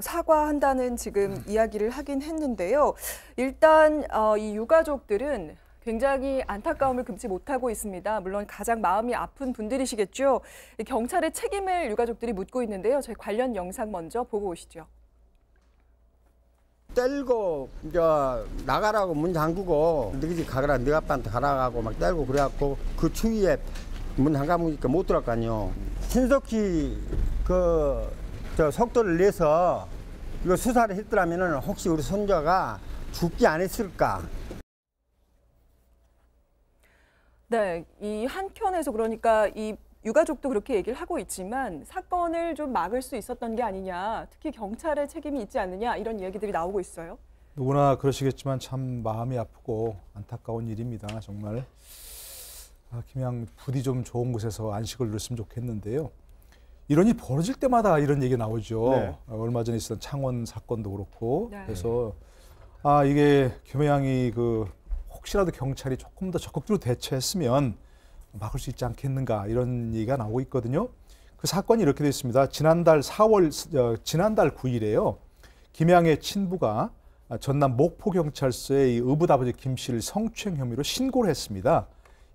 사과한다는 지금 이야기를 하긴 했는데요. 일단 이 유가족들은 굉장히 안타까움을 금치 못하고 있습니다. 물론 가장 마음이 아픈 분들이시겠죠. 경찰의 책임을 유가족들이 묻고 있는데요. 저희 관련 영상 먼저 보고 오시죠. 때리고 이제 나가라고 문 잠그고 너희 집 가거라, 네 아빠한테 가라고 막 때리고 그래갖고 그 추위에 문 잠가보니까 못 들어갈 거 아니에요. 신속히 저 속도를 내서 이거 수사를 했더라면은 혹시 우리 손자가 죽지 않았을까? 네, 이 한켠에서 그러니까 이 유가족도 그렇게 얘기를 하고 있지만 사건을 좀 막을 수 있었던 게 아니냐, 특히 경찰의 책임이 있지 않느냐 이런 이야기들이 나오고 있어요. 누구나 그러시겠지만 참 마음이 아프고 안타까운 일입니다. 정말 그냥 부디 좀 좋은 곳에서 안식을 누렸으면 좋겠는데요. 이런 일이 벌어질 때마다 이런 얘기 나오죠. 네. 얼마 전에 있었던 창원 사건도 그렇고. 네. 그래서 이게 김해양이 혹시라도 경찰이 조금 더 적극적으로 대처했으면 막을 수 있지 않겠는가 이런 얘기가 나오고 있거든요. 그 사건이 이렇게 되어 있습니다. 지난달 9일에요. 김해양의 친부가 전남 목포경찰서에 이 의붓아버지 김 씨를 성추행 혐의로 신고를 했습니다.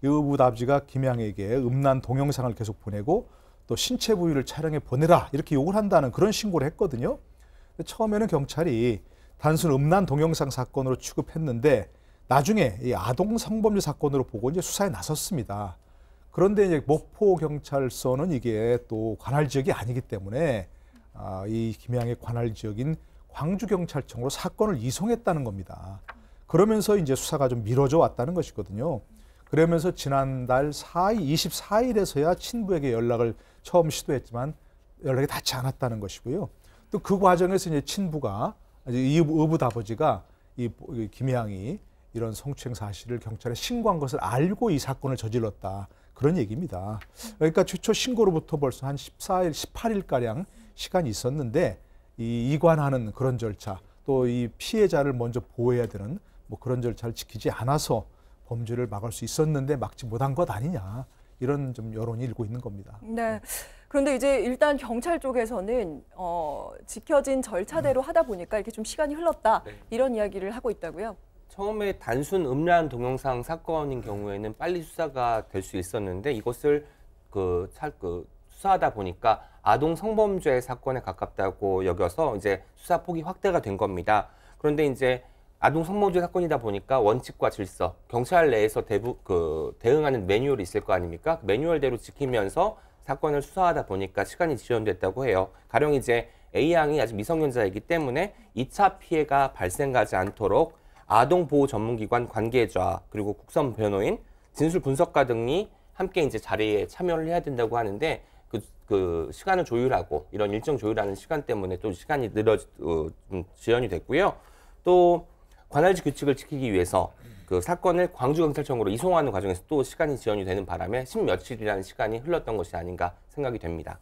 이 의붓아버지가 김해양에게 음란 동영상을 계속 보내고 또 신체 부위를 촬영해 보내라 이렇게 요구를 한다는 그런 신고를 했거든요. 처음에는 경찰이 단순 음란 동영상 사건으로 취급했는데 나중에 이 아동 성범죄 사건으로 보고 이제 수사에 나섰습니다. 그런데 이제 목포 경찰서는 이게 또 관할 지역이 아니기 때문에 이 김해양의 관할 지역인 광주경찰청으로 사건을 이송했다는 겁니다. 그러면서 이제 수사가 좀 미뤄져 왔다는 것이거든요. 그러면서 지난달 24일에서야 친부에게 연락을 처음 시도했지만 연락이 닿지 않았다는 것이고요. 또 그 과정에서 이제 친부가 이 의붓아버지가 이 김해양이 이런 성추행 사실을 경찰에 신고한 것을 알고 이 사건을 저질렀다. 그런 얘기입니다. 그러니까 최초 신고로부터 벌써 한 14일, 18일가량 시간이 있었는데 이 이관하는 그런 절차, 또 이 피해자를 먼저 보호해야 되는 그런 절차를 지키지 않아서 범죄를 막을 수 있었는데 막지 못한 것 아니냐. 이런 좀 여론이 일고 있는 겁니다. 네. 그런데 이제 일단 경찰 쪽에서는 지켜진 절차대로 하다 보니까 이렇게 좀 시간이 흘렀다. 네. 이런 이야기를 하고 있다고요. 처음에 단순 음란 동영상 사건인 경우에는 빨리 수사가 될 수 있었는데 이것을 수사하다 보니까 아동 성범죄 사건에 가깝다고 여겨서 이제 수사 폭이 확대가 된 겁니다. 그런데 이제 아동 성범죄 사건이다 보니까 원칙과 질서, 경찰 내에서 대응하는 매뉴얼이 있을 거 아닙니까? 그 매뉴얼대로 지키면서 사건을 수사하다 보니까 시간이 지연됐다고 해요. 가령 이제 A양이 아직 미성년자이기 때문에 2차 피해가 발생하지 않도록 아동보호전문기관 관계자 그리고 국선 변호인, 진술 분석가 등이 함께 이제 자리에 참여를 해야 된다고 하는데 그 시간을 조율하고 이런 일정 조율하는 시간 때문에 또 시간이 지연이 됐고요. 또 관할지 규칙을 지키기 위해서 그 사건을 광주경찰청으로 이송하는 과정에서 또 시간이 지연이 되는 바람에 10며칠이라는 시간이 흘렀던 것이 아닌가 생각이 됩니다.